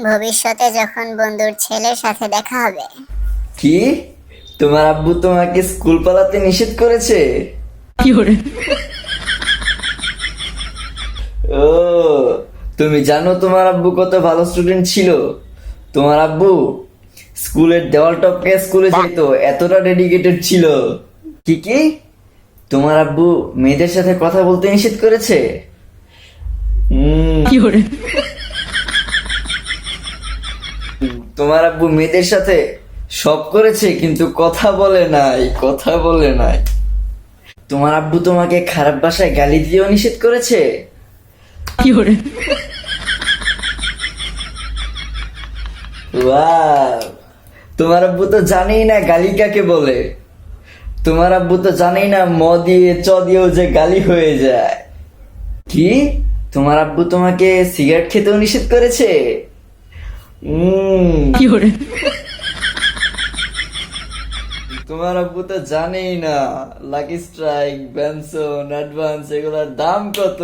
ভবিষ্যতে যখন বন্ধুর ছেলের সাথে দেখা হবে। কি? তোমার আব্বু তোমাকে স্কুল পালাতে নিষেধ করেছে? ও, তুমি জানো তোমার আব্বু কত ভালো স্টুডেন্ট ছিল? তোমার আব্বু স্কুলের দেওয়াল টপকে স্কুলে যেত, এতটা ডেডিকেটেড ছিল। কি কি? তোমার আব্বু মেয়েদের সাথে কথা বলতে নিষেধ করেছে? তোমার আব্বু মেয়েদের সাথে সব করেছে কিন্তু কথা বলে নাই, কথা বলে নাই। তোমার আব্বু তোমাকে খারাপ ভাষায় গালি দিয়েও নিষেধ করেছে? ওয়াও, তোমার আব্বু তো জানেই না গালি কাকে বলে। তোমার আব্বু তো জানেই না ম দিয়ে চ দিয়েও যে গালি হয়ে যায়। কি? তোমার আব্বু তোমাকে সিগারেট খেতেও নিষেধ করেছে? তোমার আব্বু তো জানেই না লাকি স্ট্রাইক, বেনসন, অ্যাডভান্স এগুলোর দাম কত।